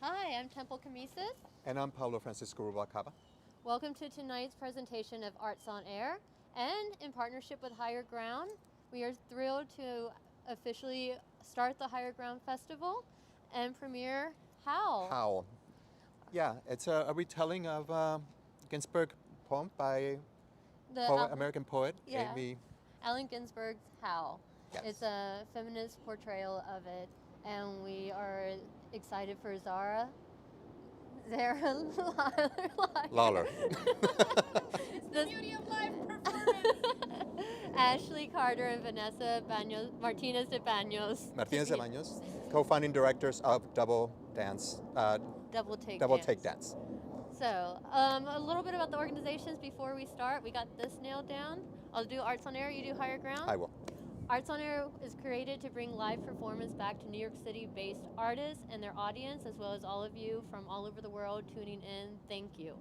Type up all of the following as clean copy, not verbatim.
Hi, I'm Temple Camises. And I'm Paulo Francisco Rubalcaba. Welcome to tonight's presentation of Arts on Air. And in partnership with Higher Ground, we are thrilled to officially start the Higher Ground Festival and premiere Howl. Howl. Yeah, it's a retelling of Ginsberg poem by American poet Amy. Allen Ginsberg's Howl. Yes. It's a feminist portrayal of it, and we are excited for Zara Lawler. It's the beauty of life performance. Ashley Carter and Vanessa Martínez de Baños. Martínez de Baños, co-founding directors of Double Take Dance. So, a little bit about the organizations before we start. We got this nailed down. I'll do Arts on Air, you do Higher Ground? I will. Arts on Air is created to bring live performance back to New York City-based artists and their audience, as well as all of you from all over the world tuning in. Thank you.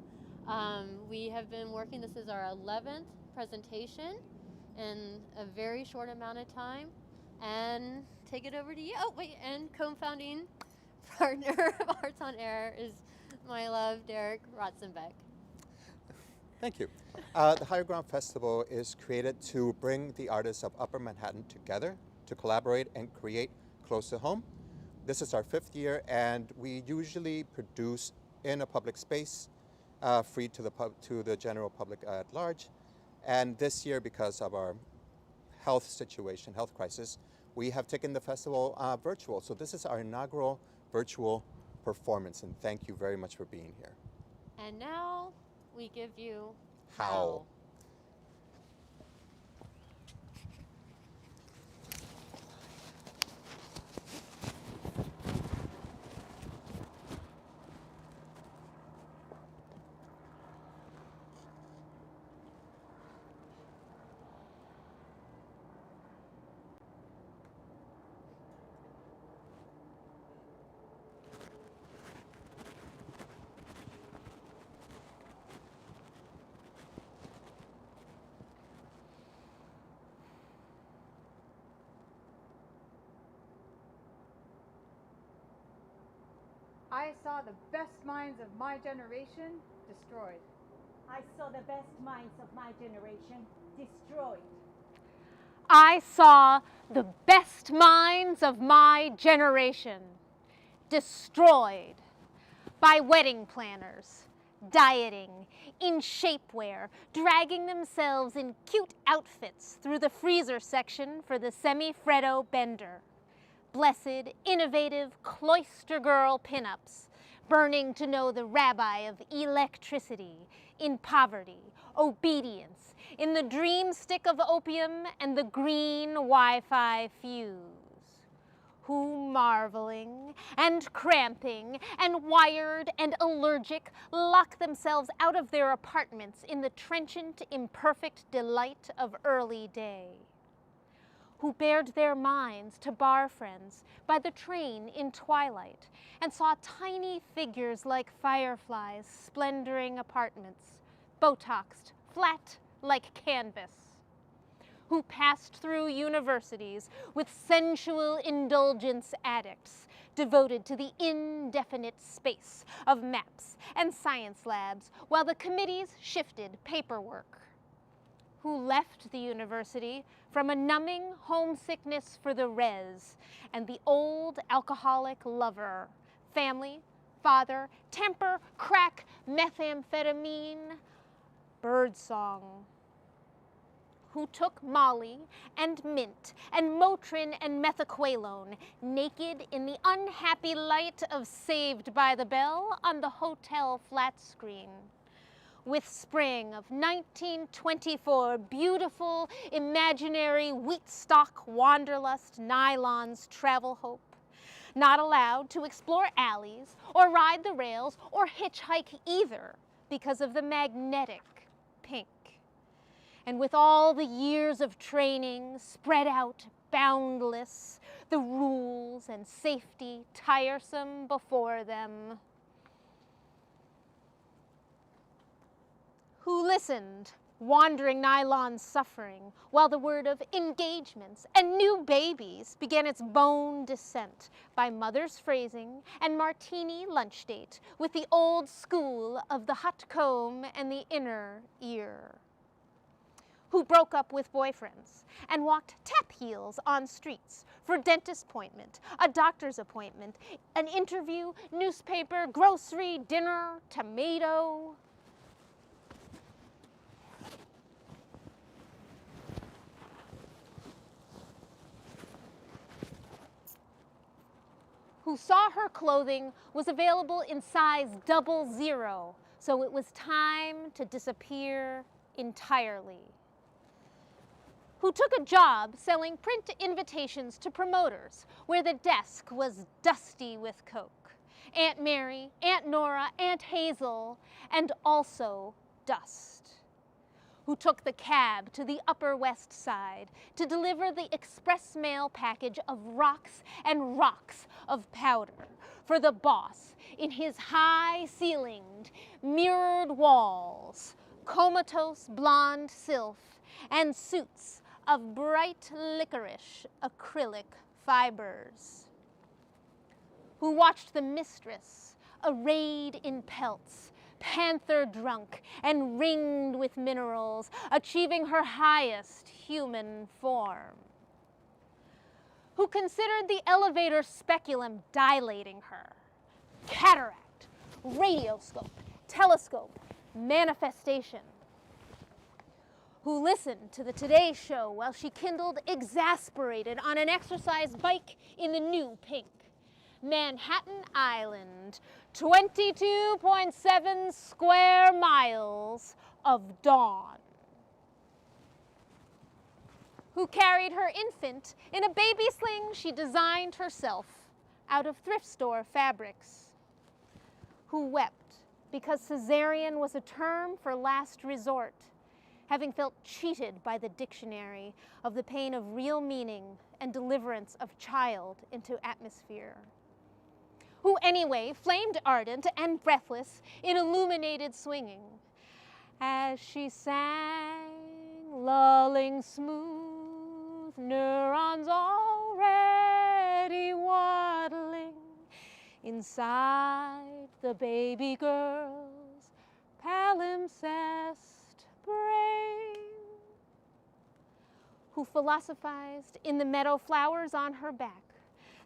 We have been working, this is our 11th presentation in a very short amount of time. And take it over to you. Oh, wait, and co-founding partner of Arts on Air is my love, Derek Rotzenbeck. Thank you. The Higher Ground Festival is created to bring the artists of Upper Manhattan together to collaborate and create close to home. This is our 5th year, and we usually produce in a public space, free to the general public at large. And this year, because of our health situation, health crisis, we have taken the festival virtual. So this is our inaugural virtual performance, and thank you very much for being here. And now we give you Howl. I saw the best minds of my generation destroyed. I saw the best minds of my generation destroyed. I saw the best minds of my generation destroyed by wedding planners, dieting, in shapewear, dragging themselves in cute outfits through the freezer section for the semi-Freddo bender. Blessed, innovative, cloister girl pinups, burning to know the rabbi of electricity, in poverty, obedience, in the dream stick of opium and the green Wi-Fi fuse, who marveling and cramping and wired and allergic lock themselves out of their apartments in the trenchant, imperfect delight of early day, who bared their minds to bar friends by the train in twilight and saw tiny figures like fireflies splendoring apartments, Botoxed, flat like canvas, who passed through universities with sensual indulgence addicts devoted to the indefinite space of maps and science labs while the committees shifted paperwork, who left the university from a numbing homesickness for the res and the old alcoholic lover, family, father, temper, crack, methamphetamine, birdsong, who took Molly and mint and Motrin and methaqualone naked in the unhappy light of Saved by the Bell on the hotel flat screen, with spring of 1924 beautiful, imaginary wheat-stock wanderlust nylons travel hope, not allowed to explore alleys or ride the rails or hitchhike either because of the magnetic pink. And with all the years of training spread out boundless, the rules and safety tiresome before them, who listened, wandering nylon suffering, while the word of engagements and new babies began its bone descent by mother's phrasing and martini lunch date with the old school of the hot comb and the inner ear. Who broke up with boyfriends and walked tap heels on streets for dentist appointment, a doctor's appointment, an interview, newspaper, grocery, dinner, tomato. Who saw her clothing was available in size 00, so it was time to disappear entirely. Who took a job selling print invitations to promoters where the desk was dusty with coke. Aunt Mary, Aunt Nora, Aunt Hazel, and also dust. Who took the cab to the Upper West Side to deliver the express mail package of rocks and rocks of powder for the boss in his high-ceilinged, mirrored walls, comatose blonde sylph, and suits of bright licorice acrylic fibers. Who watched the mistress, arrayed in pelts, panther drunk and ringed with minerals, achieving her highest human form. Who considered the elevator speculum dilating her. Cataract, radioscope, telescope, manifestation. Who listened to the Today Show while she kindled exasperated on an exercise bike in the new pink. Manhattan Island, 22.7 square miles of dawn. Who carried her infant in a baby sling she designed herself out of thrift store fabrics. Who wept because cesarean was a term for last resort, having felt cheated by the dictionary of the pain of real meaning and deliverance of child into atmosphere. Who anyway flamed ardent and breathless in illuminated swinging, as she sang, lulling smooth, neurons already waddling inside the baby girl's palimpsest brain. Who philosophized in the meadow flowers on her back,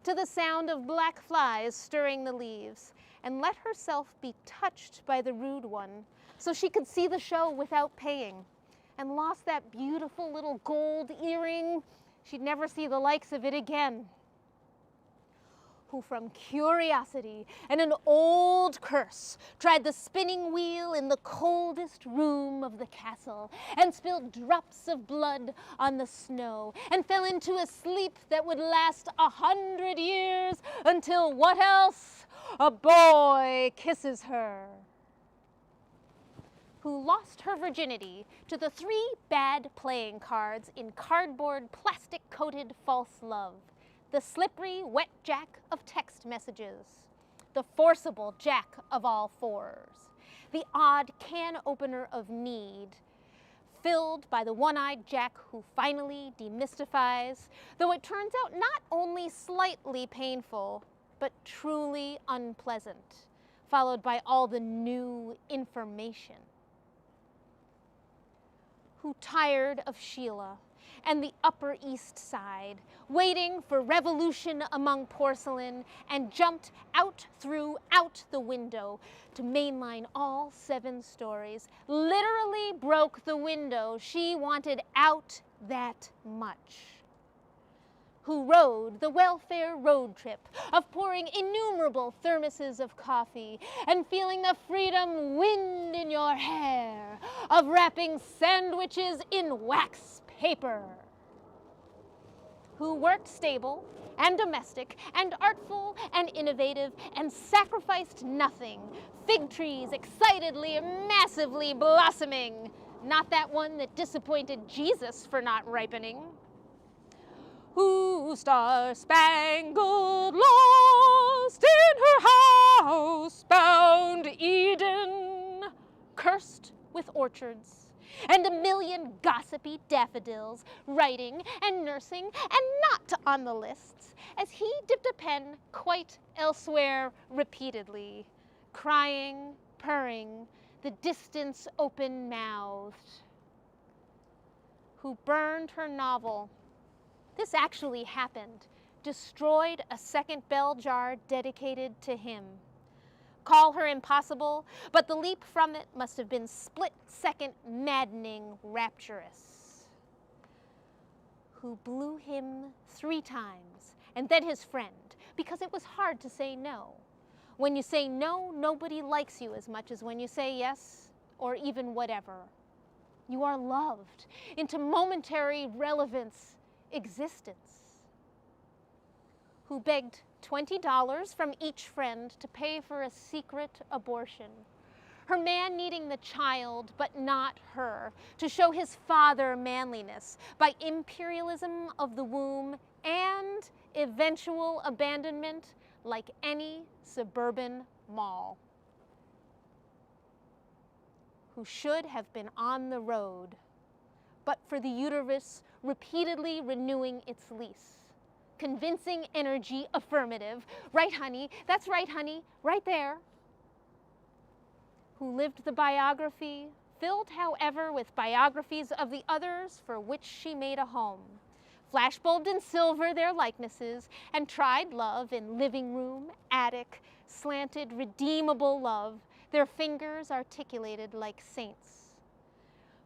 to the sound of black flies stirring the leaves, and let herself be touched by the rude one so she could see the show without paying, and lost that beautiful little gold earring. She'd never see the likes of it again. Who from curiosity and an old curse tried the spinning wheel in the coldest room of the castle and spilled drops of blood on the snow and fell into a sleep that would last 100 years until what else? A boy kisses her. Who lost her virginity to the 3 bad playing cards in cardboard plastic-coated false love. The slippery, wet jack of text messages, the forcible jack of all fours, the odd can opener of need, filled by the one-eyed jack who finally demystifies, though it turns out not only slightly painful, but truly unpleasant, followed by all the new information. Who tired of Sheila and the Upper East Side, waiting for revolution among porcelain, and jumped out the window to mainline all 7 stories, literally broke the window. She wanted out that much. Who rode the welfare road trip of pouring innumerable thermoses of coffee and feeling the freedom wind in your hair, of wrapping sandwiches in wax paper. Who worked stable and domestic and artful and innovative and sacrificed nothing, fig trees excitedly and massively blossoming, not that one that disappointed Jesus for not ripening. Who star-spangled lost in her house-bound Eden, cursed with orchards, and a million gossipy daffodils, writing and nursing and not on the lists, as he dipped a pen quite elsewhere repeatedly, crying, purring, the distance open-mouthed. Who burned her novel. This actually happened. Destroyed a second bell jar dedicated to him. Call her impossible, but the leap from it must have been split-second maddening rapturous. Who blew him 3 times, and then his friend, because it was hard to say no. When you say no, nobody likes you as much as when you say yes, or even whatever. You are loved into momentary relevance, existence. Who begged $20 from each friend to pay for a secret abortion. Her man needing the child, but not her, to show his father manliness by imperialism of the womb and eventual abandonment like any suburban mall. Who should have been on the road, but for the uterus repeatedly renewing its lease. Convincing energy affirmative. Right, honey? That's right, honey. Right there. Who lived the biography, filled, however, with biographies of the others for which she made a home. Flashbulbed in silver their likenesses, and tried love in living room, attic, slanted, redeemable love, their fingers articulated like saints.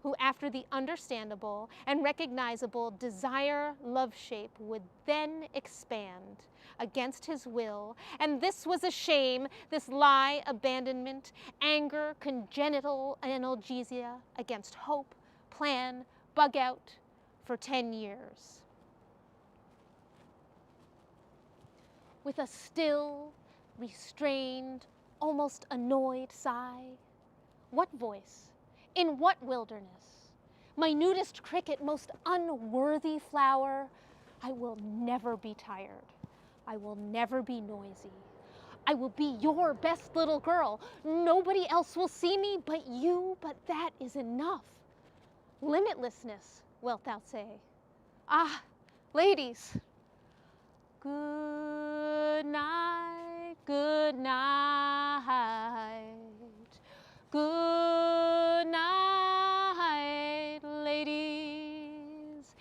Who after the understandable and recognizable desire love shape would then expand against his will, and this was a shame, this lie, abandonment, anger, congenital analgesia against hope, plan, bug out for 10 years. With a still, restrained, almost annoyed sigh, what voice? In what wilderness? Minutest cricket, most unworthy flower, I will never be tired. I will never be noisy. I will be your best little girl. Nobody else will see me but you, but that is enough. Limitlessness, wilt thou say? Ah, ladies, good night, good night. Good night, ladies,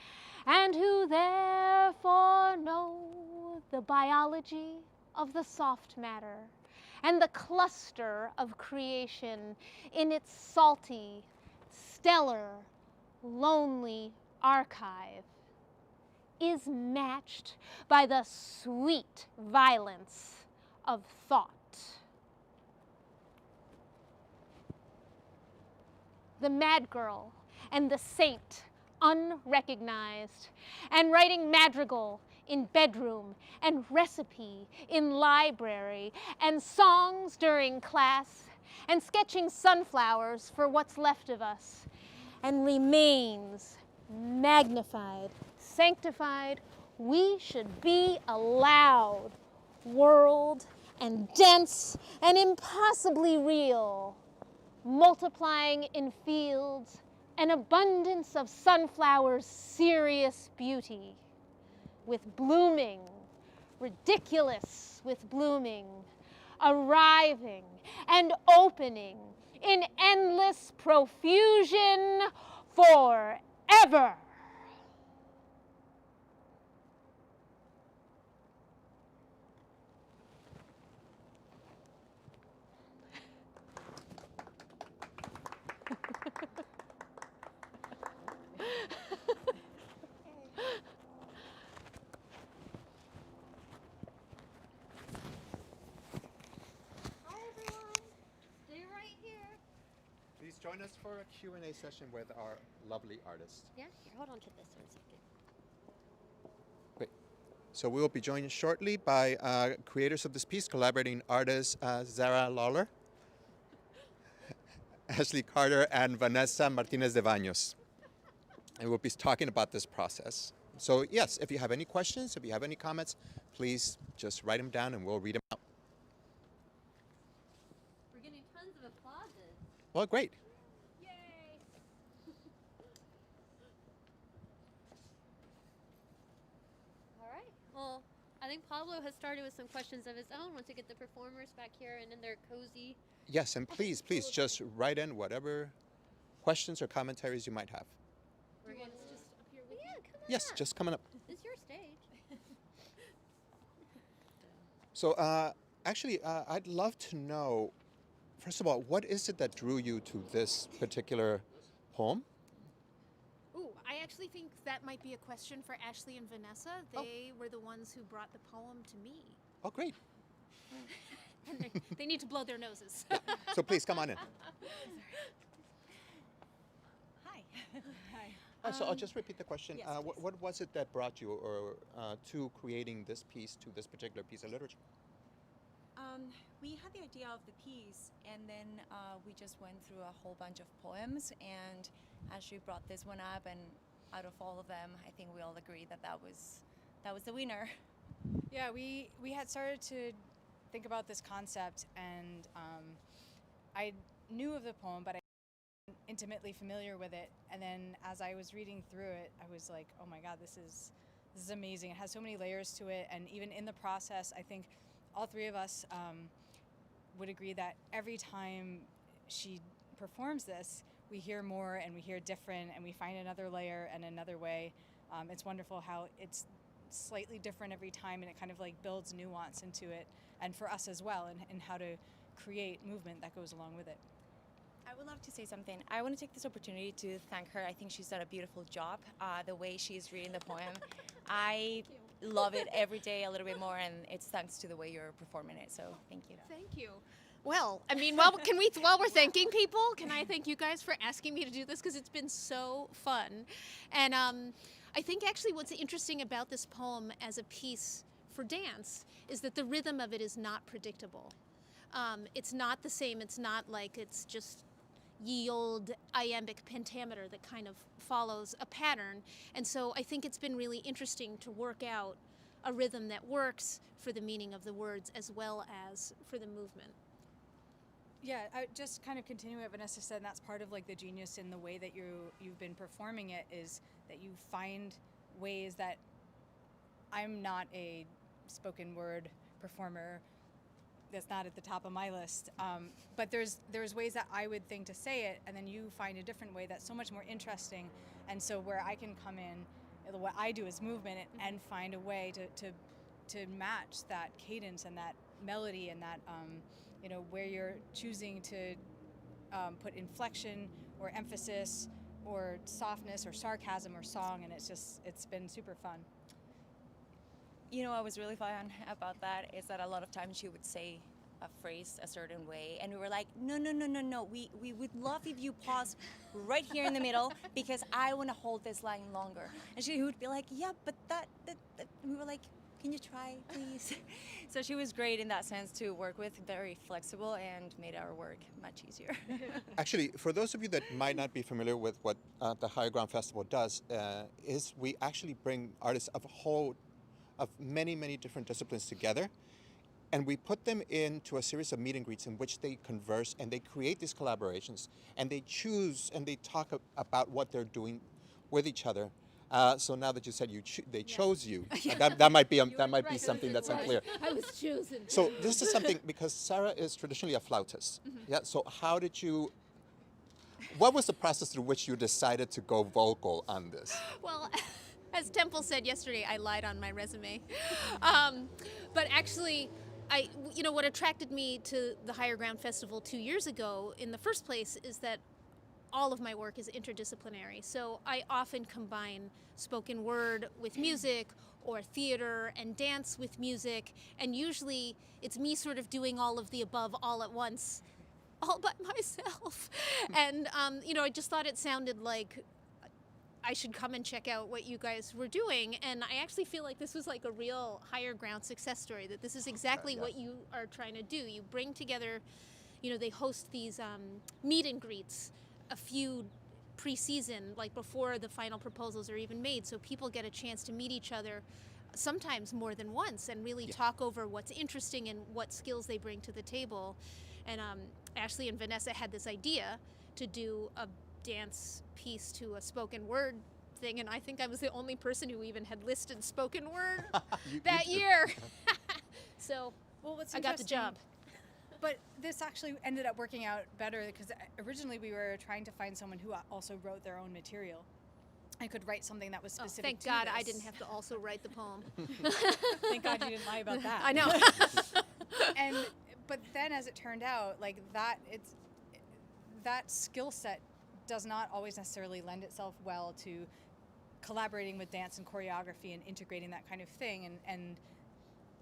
and who therefore know the biology of the soft matter and the cluster of creation in its salty, stellar, lonely archive is matched by the sweet violence of thought. The mad girl and the saint unrecognized, and writing madrigal in bedroom and recipe in library and songs during class and sketching sunflowers for what's left of us and remains magnified, sanctified. We should be allowed world and dense and impossibly real, multiplying in fields, an abundance of sunflowers' serious beauty, with blooming, ridiculous with blooming, arriving and opening in endless profusion forever. Please join us for a Q&A session with our lovely artist. Yeah, here, hold on to this 1 second. Great. So we will be joined shortly by creators of this piece, collaborating artists Zara Lawler, Ashley Carter, and Vanessa Martínez de Baños. And we'll be talking about this process. So yes, if you have any questions, if you have any comments, please just write them down and we'll read them out. We're getting tons of applauses. Well, great. Yay! I think Pablo has started with some questions of his own once we get the performers back here and in their cozy. Yes, and please just write in whatever questions or commentaries you might have. We're going to just up here with you. Come on Yes, up. just coming up. It's your stage. So actually, I'd love to know, first of all, what is it that drew you to this particular poem? Ooh, I actually think that might be a question for Ashley and Vanessa. They were the ones who brought the poem to me. Oh, great. And they need to blow their noses. So please come on in. Hi. Oh, so I'll just repeat the question. Yes, What was it that brought you to creating this piece, to this particular piece of literature? We had the idea of the piece, and then we just went through a whole bunch of poems, and Ashley brought this one up, and out of all of them, I think we all agreed that was the winner. Yeah, we had started to think about this concept, and I knew of the poem, but I wasn't intimately familiar with it. And then as I was reading through it, I was like, oh my God, this is amazing. It has so many layers to it, and even in the process, I think all three of us would agree that every time she performs this, we hear more and we hear different, and we find another layer and another way. It's wonderful how it's slightly different every time, and it kind of like builds nuance into it, and for us as well, and how to create movement that goes along with it. I would love to say something. I want to take this opportunity to thank her. I think she's done a beautiful job. The way she's reading the poem, I love it every day a little bit more, and it's thanks to the way you're performing it. So thank you. Thank you. Well, I mean, while we're thanking people, can I thank you guys for asking me to do this, because it's been so fun. And I think actually what's interesting about this poem as a piece for dance is that the rhythm of it is not predictable. It's not the same. It's not like it's just ye old iambic pentameter that kind of follows a pattern. And so I think it's been really interesting to work out a rhythm that works for the meaning of the words as well as for the movement. Yeah, I just kind of continue what Vanessa said, and that's part of like the genius in the way that you've been performing it, is that you find ways that I'm not a spoken word performer. That's not at the top of my list. But there's ways that I would think to say it, and then you find a different way that's so much more interesting. And so where I can come in, what I do is movement, and find a way to match that cadence and that melody and that where you're choosing to put inflection or emphasis or softness or sarcasm or song, and it's been super fun. You know what was really fun about that is that a lot of times she would say a phrase a certain way, and we were like, no, we would love if you pause right here in the middle, because I want to hold this line longer. And she would be like, yeah, but that we were like, can you try, please? So she was great in that sense to work with, very flexible, and made our work much easier. Actually, for those of you that might not be familiar with what the Higher Ground Festival does, is we actually bring artists of many different disciplines together, and we put them into a series of meet and greets in which they converse and they create these collaborations, and they choose and they talk about what they're doing with each other. So now that you said they chose you, that might be something that's unclear. I was chosen. So this is something, because Zara is traditionally a flautist. Yeah. So what was the process through which you decided to go vocal on this? Well, as Temple said yesterday, I lied on my resume. But actually, what attracted me to the Higher Ground Festival 2 years ago in the first place is that all of my work is interdisciplinary. So I often combine spoken word with music, or theater and dance with music, and usually it's me sort of doing all of the above all at once, all by myself. And I just thought it sounded like I should come and check out what you guys were doing, and I actually feel like this was like a real Higher Ground success story, that this is exactly what you are trying to do. You bring together, they host these meet and greets a few pre-season, like before the final proposals are even made, so people get a chance to meet each other, sometimes more than once, and really talk over what's interesting and what skills they bring to the table. And Ashley and Vanessa had this idea to do a dance piece to a spoken word thing, and I think I was the only person who even had listed spoken word You that too. year. So Well, what's I got the interesting- job. But this actually ended up working out better because originally we were trying to find someone who also wrote their own material and could write something that was Oh, specific thank to God this. I didn't have to also write the poem. Thank God you didn't lie about that. I know. But then as it turned out, like that skill set does not always necessarily lend itself well to collaborating with dance and choreography and integrating that kind of thing. And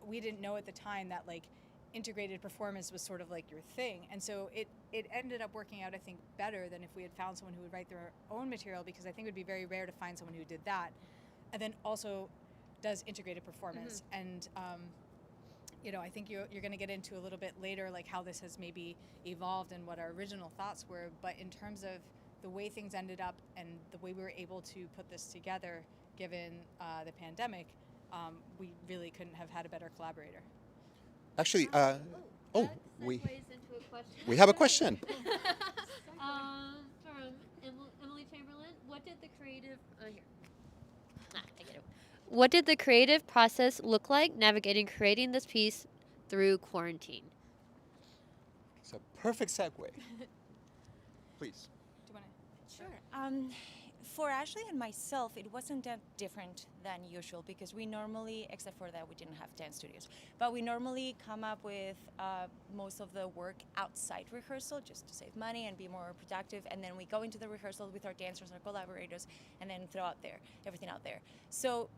we didn't know at the time that like integrated performance was sort of like your thing. And so it ended up working out, I think, better than if we had found someone who would write their own material, because I think it would be very rare to find someone who did that and then also does integrated performance. And you know, I think you're going to get into a little bit later like how this has maybe evolved and what our original thoughts were, but in terms of the way things ended up and the way we were able to put this together given the pandemic, we really couldn't have had a better collaborator. Actually, That we segues into a question. we have a question. From Emily Chamberlain. What did the creative here? I get it. What did the creative process look like navigating creating this piece through quarantine? It's a perfect segue. Please. Do you want to? Sure. For Ashley and myself, it wasn't that different than usual because we normally, except for that we didn't have dance studios, but we normally come up with most of the work outside rehearsal just to save money and be more productive. And then we go into the rehearsal with our dancers, our collaborators, and then throw out there, everything out there. So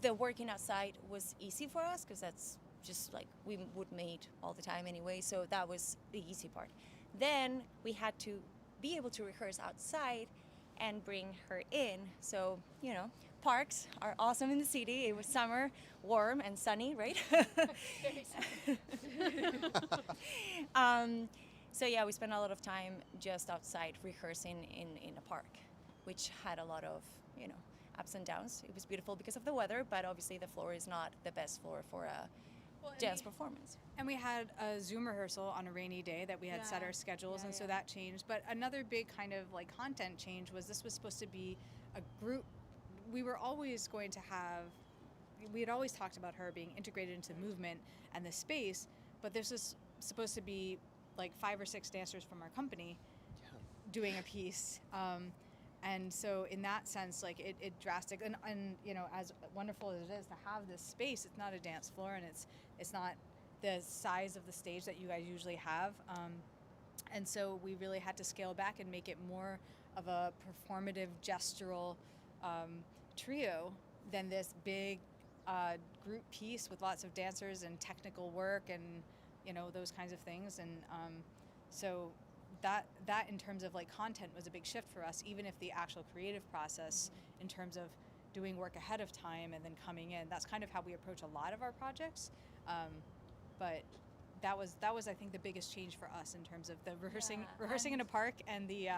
the working outside was easy for us because that's just like we would meet all the time anyway. So that was the easy part. Then we had to be able to rehearse outside and bring her in. So, you know, parks are awesome in the city. It was summer, warm and sunny, right? So yeah, we spent a lot of time just outside rehearsing in a park, which had a lot of, you know, ups and downs. It was beautiful because of the weather, but obviously the floor is not the best floor for a dance performance. And we had a Zoom rehearsal on a rainy day that we had set our schedules, and so that changed. But another big kind of like content change was this was supposed to be a group. We were always going to have, we had always talked about her being integrated into the movement and the space, but this was supposed to be like 5 or 6 dancers from our company doing a piece. And so in that sense, like it drastic, and you know, as wonderful as it is to have this space, it's not a dance floor, and it's not the size of the stage that you guys usually have. And so we really had to scale back and make it more of a performative, gestural trio than this big group piece with lots of dancers and technical work and, you know, those kinds of things. And so that in terms of like content was a big shift for us, even if the actual creative process in terms of doing work ahead of time and then coming in, that's kind of how we approach a lot of our projects. But that was I think the biggest change for us in terms of the rehearsing in a park and the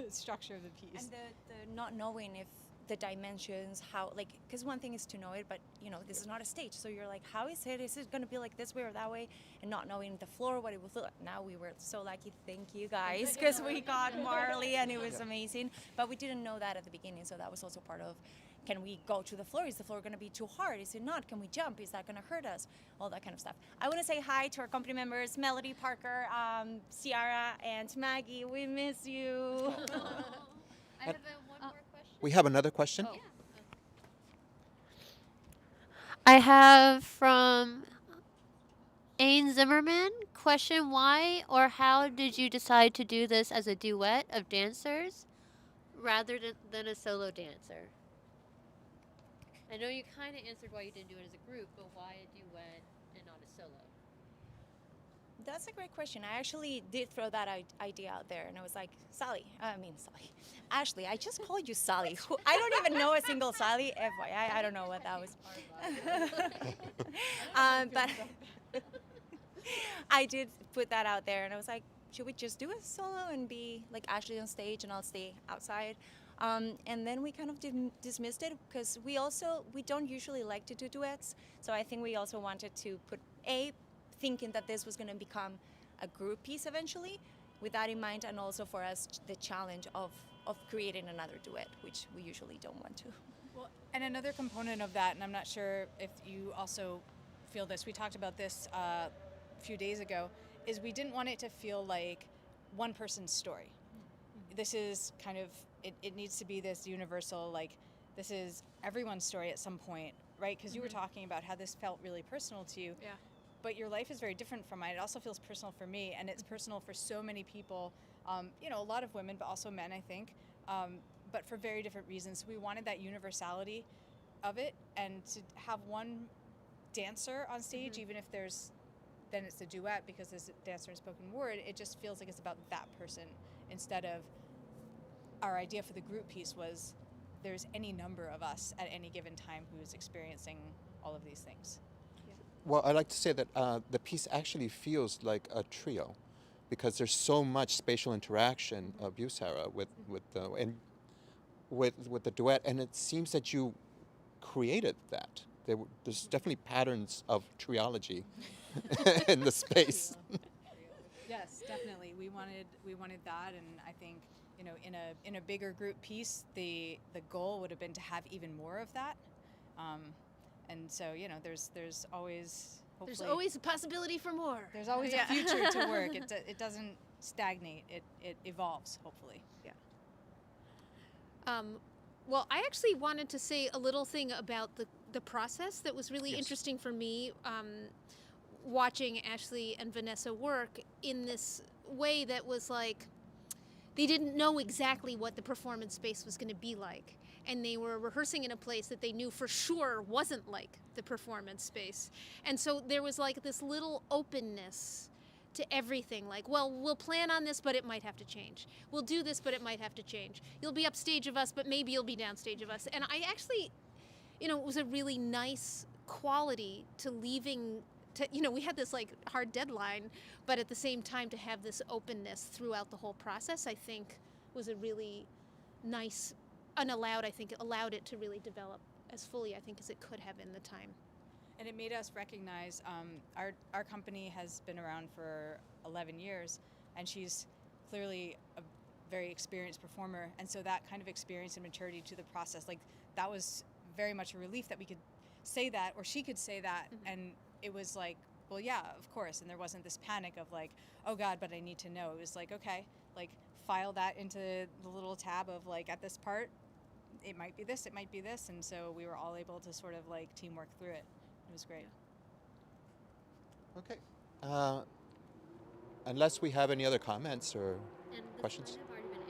structure of the piece. And the not knowing if the dimensions, how, like, because one thing is to know it, but you know, this is not a stage, so you're like, how is it going to be like this way or that way, and not knowing the floor, what it will feel like. Now we were so lucky, thank you guys, because we got Marley and it was amazing, but we didn't know that at the beginning, so that was also part of, can we go to the floor? Is the floor going to be too hard? Is it not? Can we jump? Is that going to hurt us? All that kind of stuff. I want to say hi to our company members, Melody, Parker, Ciara, and Maggie. We miss you. I have one more question. We have another question. Oh. I have from Ain Zimmerman. Question: why or how did you decide to do this as a duet of dancers rather than a solo dancer? I know you kind of answered why you didn't do it as a group, but why a duet and not a solo? That's a great question. I actually did throw that idea out there, and I was like, Ashley, I just called you Sally. I don't even know a single Sally. FYI, I don't know what that was. But I did put that out there, and I was like, should we just do a solo and be like Ashley on stage, and I'll stay outside? And then we kind of dismissed it because we don't usually like to do duets. So I think we also wanted to put thinking that this was going to become a group piece eventually, with that in mind, and also for us the challenge of of creating another duet, which we usually don't want to. Well, and another component of that, and I'm not sure if you also feel this, we talked about this a few days ago, is we didn't want it to feel like one person's story. This is kind of, it needs to be this universal, like, this is everyone's story at some point, right? Because you were talking about how this felt really personal to you. Yeah. But your life is very different from mine. It also feels personal for me, and it's personal for so many people. You know, a lot of women, but also men, I think, but for very different reasons. We wanted that universality of it, and to have one dancer on stage, even if then it's a duet because there's a dancer and spoken word, it just feels like it's about that person instead of, our idea for the group piece was there's any number of us at any given time who's experiencing all of these things. Well, I like to say that the piece actually feels like a trio, because there's so much spatial interaction of you, Sarah, with the duet, and it seems that you created that. There's definitely patterns of triology in the space. Yes, definitely. We wanted that, and I think, you know, in a bigger group piece, the goal would have been to have even more of that. And so, you know, there's always, hopefully, There's always a possibility for more. there's always a future to work. It doesn't stagnate. It evolves, hopefully. Well, I actually wanted to say a little thing about the process that was really interesting for me, watching Ashley and Vanessa work in this way that was like, they didn't know exactly what the performance space was going to be like. And they were rehearsing in a place that they knew for sure wasn't like the performance space. And so there was like this little openness to everything. Like, well, we'll plan on this, but it might have to change. We'll do this, but it might have to change. You'll be upstage of us, but maybe you'll be downstage of us. And I actually, you know, it was a really nice quality to leaving, to, you know, we had this like hard deadline, but at the same time to have this openness throughout the whole process, I think was a really nice, I think it allowed it to really develop as fully, I think, as it could have in the time. And it made us recognize, our company has been around for 11 years, and she's clearly a very experienced performer. And so that kind of experience and maturity to the process, like, that was very much a relief that we could say that, or she could say that. And it was like, well, yeah, of course. And there wasn't this panic of like, oh God, but I need to know. It was like, okay, like, file that into the little tab of like, at this part, it might be this, it might be this. And so we were all able to sort of like teamwork through it. It was great. Okay. Unless we have any other comments or And this questions. might have already been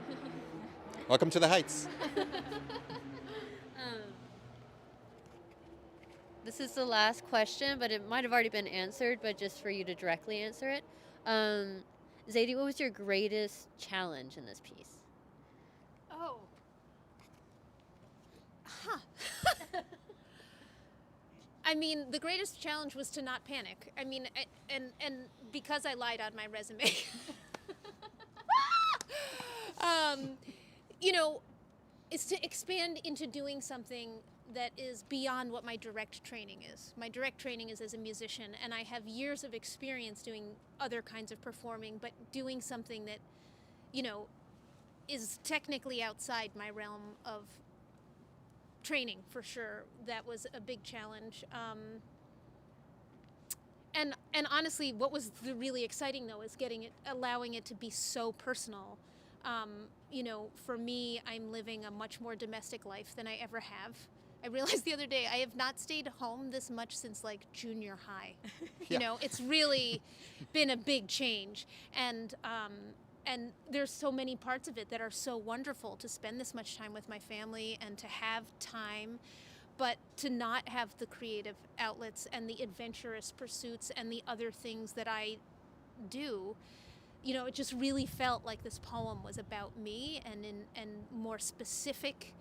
answered. Welcome to the Heights. This is the last question, but it might have already been answered, but just for you to directly answer it. Zadie, what was your greatest challenge in this piece? Oh. Huh. I mean, the greatest challenge was to not panic. I mean, and because I lied on my resume. You know, is to expand into doing something that is beyond what my direct training is. My direct training is as a musician, and I have years of experience doing other kinds of performing, but doing something that, you know, is technically outside my realm of training, for sure. That was a big challenge. And honestly, what was really exciting though is allowing it to be so personal. You know, for me, I'm living a much more domestic life than I ever have. I realized the other day I have not stayed home this much since like junior high. You know, it's really been a big change. And there's so many parts of it that are so wonderful, to spend this much time with my family and to have time, but to not have the creative outlets and the adventurous pursuits and the other things that I do. You know, it just really felt like this poem was about me and in a more specific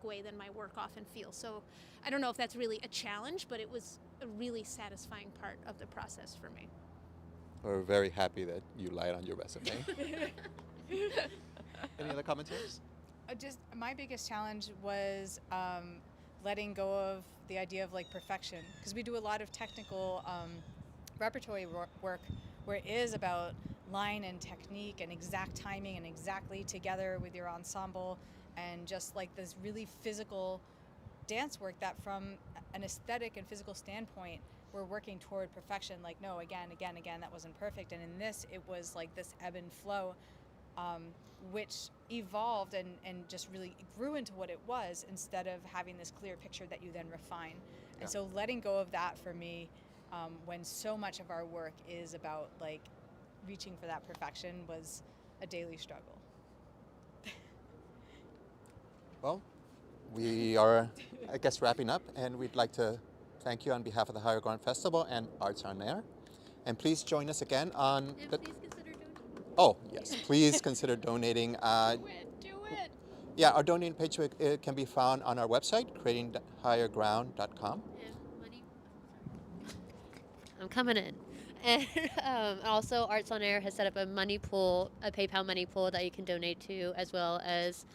way than my work often feels. So I don't know if that's really a challenge, but it was a really satisfying part of the process for me. We're very happy that you lied on your resume. Any other commentaries? Just my biggest challenge was letting go of the idea of like perfection, because we do a lot of technical repertory work where it is about line and technique and exact timing and exactly together with your ensemble, and just like this really physical dance work that from an aesthetic and physical standpoint we're working toward perfection. Like, no, again, that wasn't perfect. And in this, it was like this ebb and flow, which evolved and just really grew into what it was, instead of having this clear picture that you then refine. And so letting go of that for me, when so much of our work is about like reaching for that perfection, was a daily struggle. Well, we are, I guess, wrapping up, and we'd like to thank you on behalf of the Higher Ground Festival and Arts on Air. And please join us again on And the... please consider donating. Oh, yes, please consider donating. Do it. Yeah, our donating page can be found on our website, creatinghigherground.com. And money. I'm coming in. And also, Arts on Air has set up a money pool, a PayPal money pool that you can donate to, as well as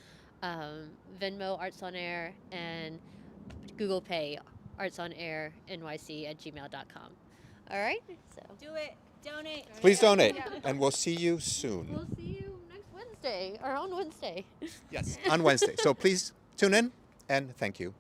Venmo Arts on Air and Google Pay Arts on Air NYC at gmail.com. All right, so Do it. Donate. Please donate, and we'll see you soon. we'll see you next Wednesday or on Wednesday. Yes, on Wednesday. So please tune in, and thank you.